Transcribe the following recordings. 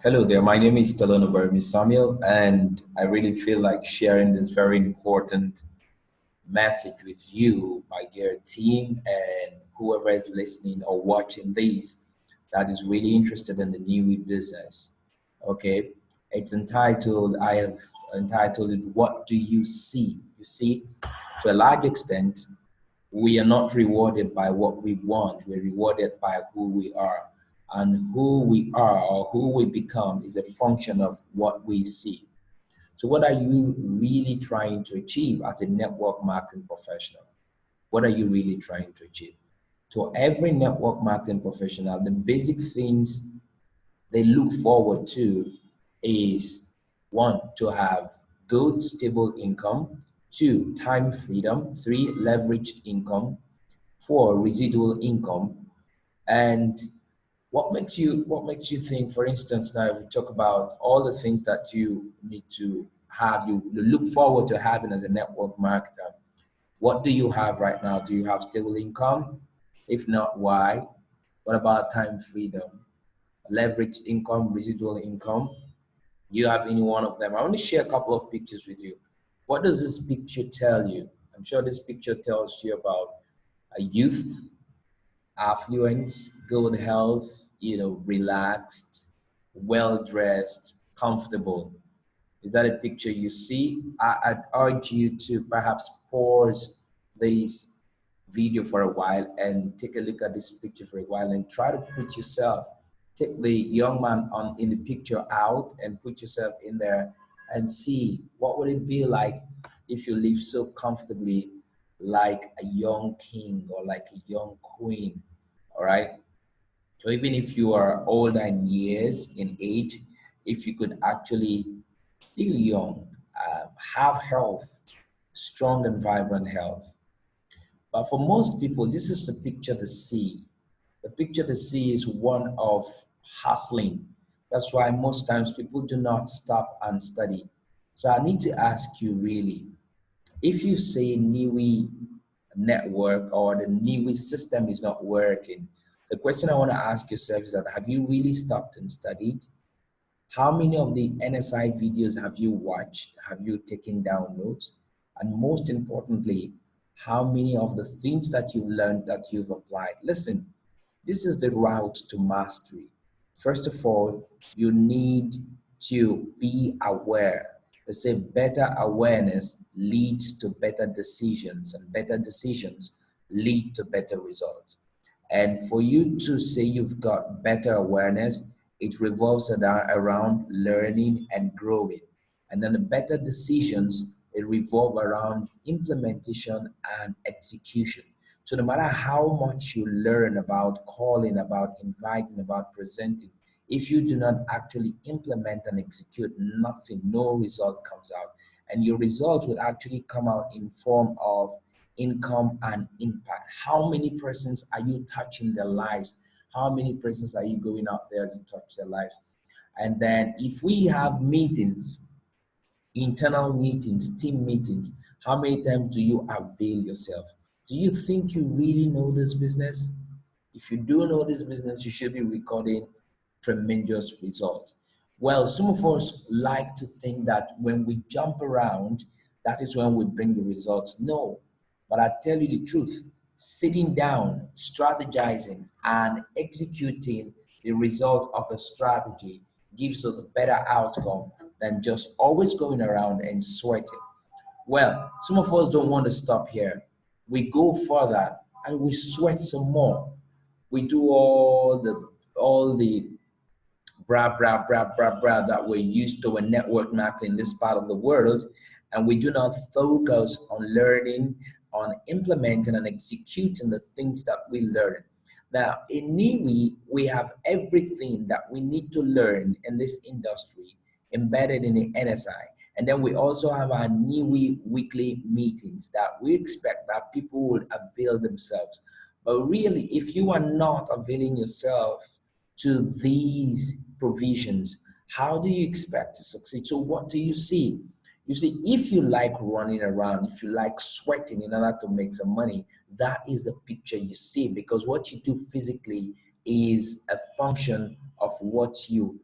Hello there, my name is Talano Barmi Samuel, and I really feel like sharing this very important message with you, my dear team, and whoever is listening or watching this that is really interested in the Niwi business. Okay, it's entitled, I have entitled it, What Do You See? You see, to a large extent, we are not rewarded by what we want, we're rewarded by who we are. And who we are or who we become is a function of what we see. So, what are you really trying to achieve as a network marketing professional? What are you really trying to achieve? To every network marketing professional, the basic things they look forward to is one, to have good, stable income, two, time freedom, three, leveraged income, four, residual income, and what makes you think, for instance, now if we talk about all the things that you need to have, you look forward to having as a network marketer, what do you have right now? Do you have stable income? If not, why? What about time freedom, leveraged income, residual income? Do you have any one of them? I want to share a couple of pictures with you. What does this picture tell you? I'm sure this picture tells you about a youth, affluent, good health, relaxed, well dressed, comfortable. Is that a picture you see? I'd urge you to perhaps pause this video for a while and take a look at this picture for a while and try to put yourself, take the young man on in the picture out and put yourself in there and see what would it be like if you live so comfortably like a young king or like a young queen. All right. So even if you are older in years, in age, if you could actually feel young, have health, strong and vibrant health. But for most people, this is the picture they see. The picture they see is one of hustling. That's why most times people do not stop and study. So I need to ask you really, if you say Niwi network or the Niwi system is not working, the question I want to ask yourself is that have you really stopped and studied? How many of the NSI videos have you watched? Have you taken down notes? And most importantly, how many of the things that you've learned that you've applied? Listen, this is the route to mastery. First of all, you need to be aware. They say better awareness leads to better decisions, and better decisions lead to better results. And for you to say you've got better awareness, it revolves around learning and growing. And then the better decisions, it revolve around implementation and execution. So no matter how much you learn about calling, about inviting, about presenting, if you do not actually implement and execute, nothing, no result comes out. And your results will actually come out in form of income and impact. How many persons are you touching their lives? How many persons are you going out there to touch their lives? And then if we have meetings, internal meetings, team meetings, how many times do you avail yourself? Do you think you really know this business? If you do know this business, you should be recording tremendous results. Well, some of us like to think that when we jump around, that is when we bring the results. No, but I tell you the truth, sitting down, strategizing, and executing the result of the strategy gives us a better outcome than just always going around and sweating. Well, some of us don't want to stop here. We go further and we sweat some more. We do all the bra bra bra bra bra that we're used to in network marketing in this part of the world, and we do not focus on learning, on implementing and executing the things that we learn. Now in Niwi, we have everything that we need to learn in this industry embedded in the NSI. And then we also have our Niwi weekly meetings that we expect that people will avail themselves. But really, if you are not availing yourself to these provisions, how do you expect to succeed? So what do you see? You see, if you like running around, if you like sweating in order to make some money, that is the picture you see, because what you do physically is a function of what you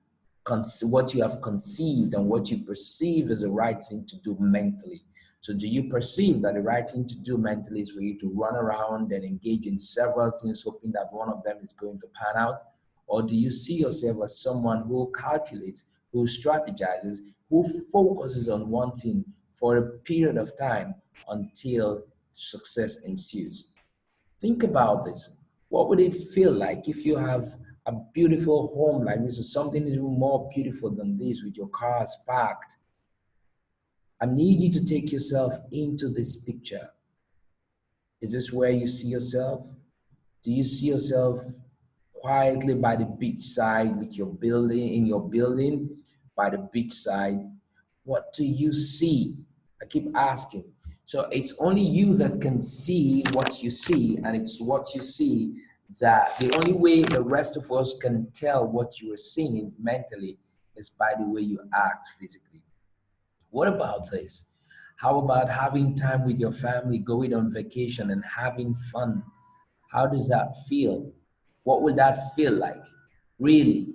what you have conceived and what you perceive as the right thing to do mentally. So do you perceive that the right thing to do mentally is for you to run around and engage in several things, hoping that one of them is going to pan out? Or do you see yourself as someone who calculates, who strategizes, who focuses on one thing for a period of time until success ensues? Think about this. What would it feel like if you have a beautiful home like this, or something even more beautiful than this, with your cars parked? I need you to take yourself into this picture. Is this where you see yourself? Do you see yourself quietly by the beachside with your building, in your building by the beachside? What do you see? I keep asking. So it's only you that can see what you see, and it's what you see that the only way the rest of us can tell what you are seeing mentally is by the way you act physically. What about this? How about having time with your family, going on vacation and having fun? How does that feel? What will that feel like? Really?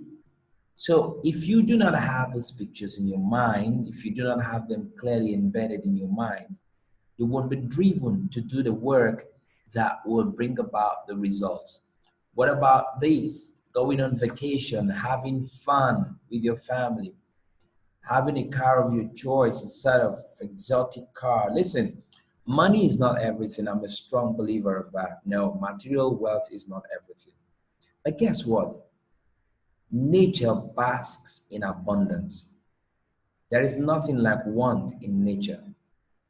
So if you do not have these pictures in your mind, if you do not have them clearly embedded in your mind, you won't be driven to do the work that will bring about the results. What about this? Going on vacation, having fun with your family, having a car of your choice instead of exotic car. Listen, money is not everything. I'm a strong believer of that. No, material wealth is not everything. But guess what? Nature basks in abundance. There is nothing like want in nature.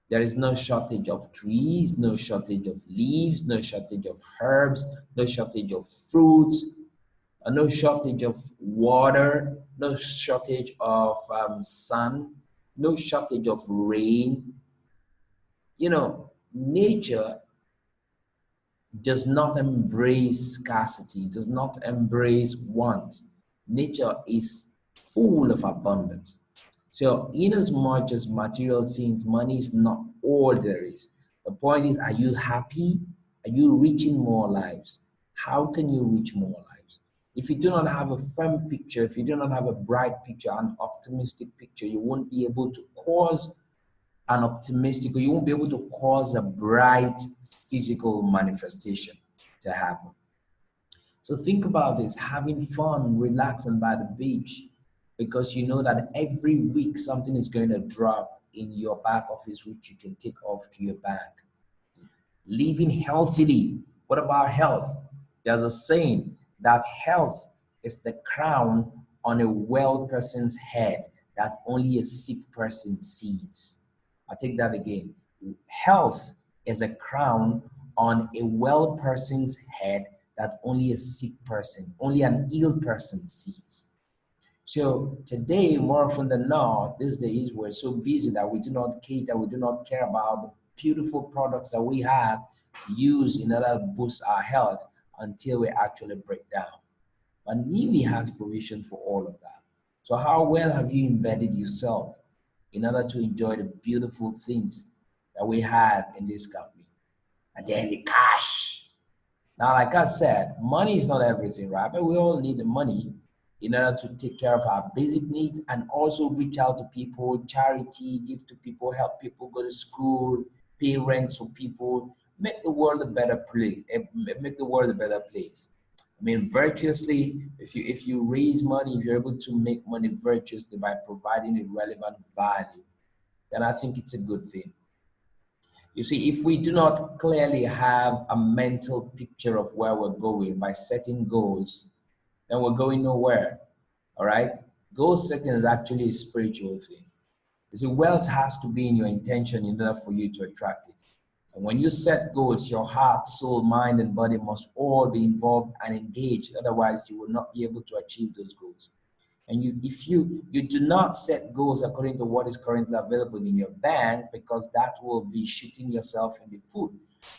There is no shortage of trees, no shortage of leaves, no shortage of herbs, no shortage of fruits, no shortage of water, no shortage of sun, no shortage of rain. You know, nature does not embrace scarcity, does not embrace want. Nature is full of abundance. So, in as much as material things, money is not all there is. The point is, are you happy? Are you reaching more lives? How can you reach more lives? If you do not have a firm picture, if you do not have a bright picture, an optimistic picture, you won't be able to cause an optimistic, or you won't be able to cause a bright physical manifestation to happen. So think about this, having fun, relaxing by the beach, because you know that every week something is going to drop in your back office, which you can take off to your bank. Living healthily. What about health? There's a saying that health is the crown on a well person's head that only a sick person sees. I'll take that again. Health is a crown on a well person's head that only a sick person, only an ill person sees. So today, more often than not, these days, we're so busy that we do not cater, we do not care about the beautiful products that we have used in order to boost our health until we actually break down. But NIMI has provision for all of that. So how well have you embedded yourself in order to enjoy the beautiful things that we have in this company? And then the cash. Now, like I said, money is not everything, right? But we all need the money in order to take care of our basic needs and also reach out to people, charity, give to people, help people go to school, pay rents for people, make the world a better place, make the world a better place. I mean, virtuously, if you raise money, if you're able to make money virtuously by providing a relevant value, then I think it's a good thing. You see, if we do not clearly have a mental picture of where we're going by setting goals, then we're going nowhere. All right? Goal setting is actually a spiritual thing. You see, wealth has to be in your intention in order for you to attract it. And when you set goals, your heart, soul, mind, and body must all be involved and engaged. Otherwise, you will not be able to achieve those goals. And if you do not set goals according to what is currently available in your bank, because that will be shooting yourself in the foot.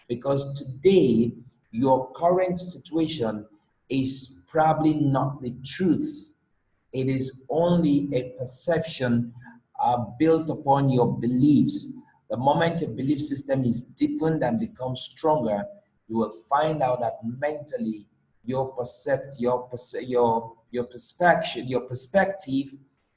Because today, your current situation is probably not the truth. It is only a perception built upon your beliefs. The moment your belief system is deepened and becomes stronger, you will find out that mentally your perspective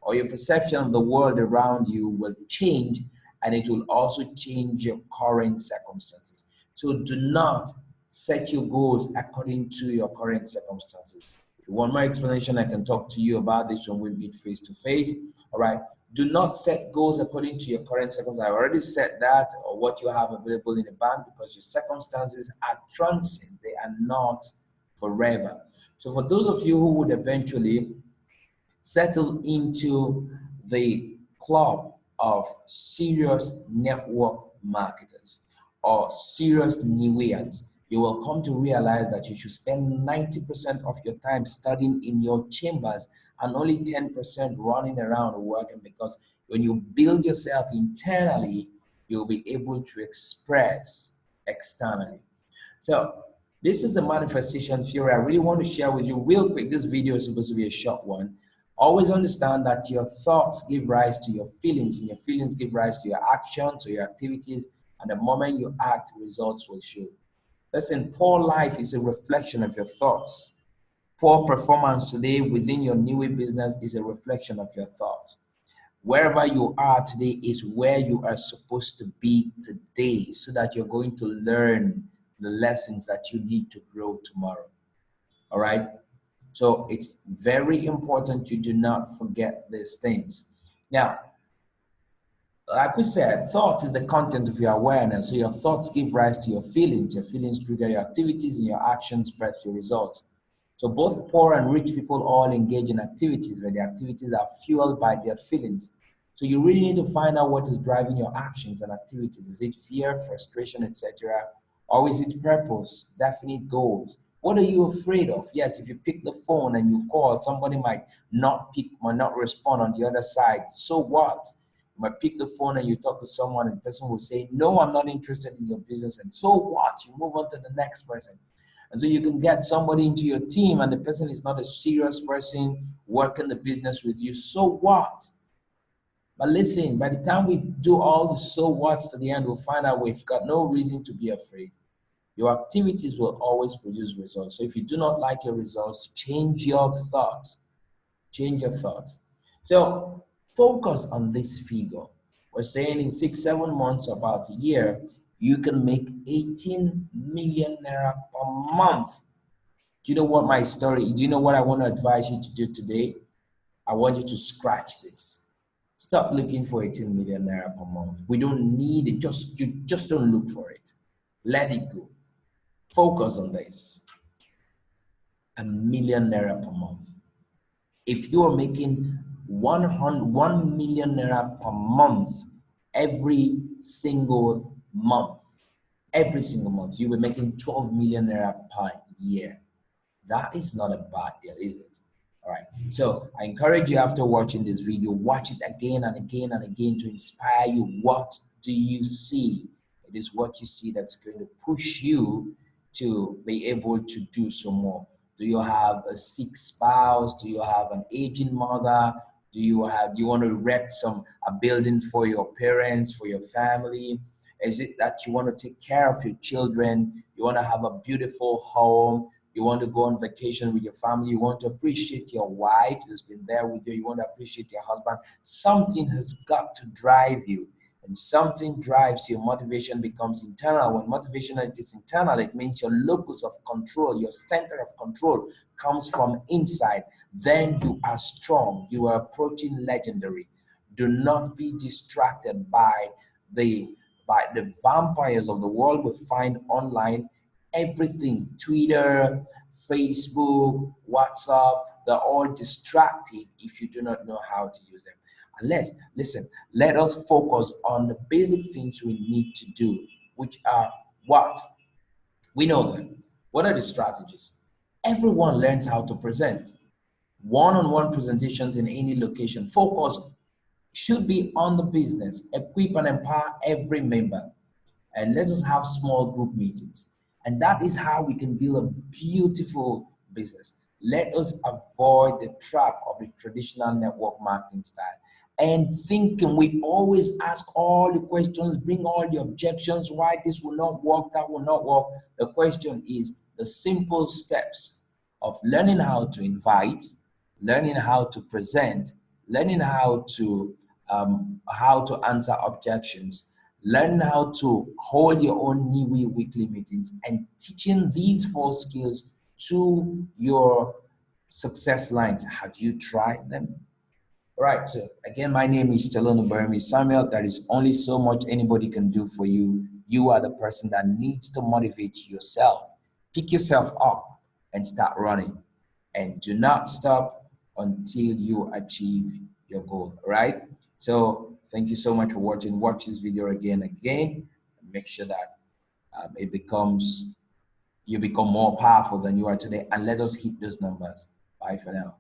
or your perception of the world around you will change, and it will also change your current circumstances. So do not set your goals according to your current circumstances. If you want more explanation, I can talk to you about this when we meet face to face. All right. Do not set goals according to your current circumstances. I already said that, or what you have available in the bank, because your circumstances are transient. They are not forever. So for those of you who would eventually settle into the club of serious network marketers or serious Niweans, you will come to realize that you should spend 90% of your time studying in your chambers and only 10% running around working, because when you build yourself internally, you'll be able to express externally. So this is the manifestation theory I really want to share with you real quick. This video is supposed to be a short one. Always understand that your thoughts give rise to your feelings, and your feelings give rise to your actions or your activities, and the moment you act, results will show. Listen, poor life is a reflection of your thoughts. Poor performance today within your new business is a reflection of your thoughts. Wherever you are today is where you are supposed to be today, so that you're going to learn the lessons that you need to grow tomorrow. All right? So it's very important you do not forget these things. Now, like we said, thought is the content of your awareness. So your thoughts give rise to your feelings trigger your activities, and your actions birth your results. So both poor and rich people all engage in activities where the activities are fueled by their feelings. So you really need to find out what is driving your actions and activities. Is it fear, frustration, etc.? Or is it purpose, definite goals? What are you afraid of? Yes, if you pick the phone and you call, somebody might not pick, might not respond on the other side. So what? You might pick the phone and you talk to someone, and the person will say, no, I'm not interested in your business. And so what? You move on to the next person. And so you can get somebody into your team and the person is not a serious person working the business with you. So what? But listen, by the time we do all the so what's to the end, we'll find out we've got no reason to be afraid. Your activities will always produce results. So if you do not like your results, change your thoughts. Change your thoughts. So focus on this figure. We're saying in 6-7 months, about a year, you can make 18 million naira per month. Do you know what my story, do you know what I want to advise you to do today? I want you to scratch this. Stop looking for 18 million naira per month. We don't need it. You just don't look for it. Let it go. Focus on this. 1 million naira per month. If you are making 1 million naira per month every single month, you'll be making 12 million naira per year. That is not a bad deal, is it? All right. So I encourage you, after watching this video, watch it again and again and again to inspire you. What do you see? It is what you see that's going to push you to be able to do some more. Do you have a sick spouse? Do you have an aging mother? Do you want to erect a building for your parents, for your family? Is it that you want to take care of your children? You want to have a beautiful home? You want to go on vacation with your family? You want to appreciate your wife that's been there with you? You want to appreciate your husband? Something has got to drive you. And something drives your motivation becomes internal. When motivation is internal, it means your locus of control, your center of control comes from inside. Then you are strong. You are approaching legendary. Do not be distracted by the vampires of the world we find online. Everything, Twitter, Facebook, WhatsApp, they're all distracting if you do not know how to use them. Let us focus on the basic things we need to do, which are what? We know them. What are the strategies? Everyone learns how to present. One-on-one presentations in any location. Focus should be on the business. Equip and empower every member. And let us have small group meetings. And that is how we can build a beautiful business. Let us avoid the trap of the traditional network marketing style. And thinking we always ask all the questions, bring all the objections, why this will not work, that will not work. The question is the simple steps of learning how to invite, learning how to present, learning how to answer objections, learning how to hold your own Niwi weekly meetings, and teaching these 4 skills to your success lines. Have you tried them? Right. So again, my name is Stelano Barami Samuel. There is only so much anybody can do for you. You are the person that needs to motivate yourself. Pick yourself up and start running. And do not stop until you achieve your goal. All right. So thank you so much for watching. Watch this video again and again. Make sure that you become more powerful than you are today. And let us hit those numbers. Bye for now.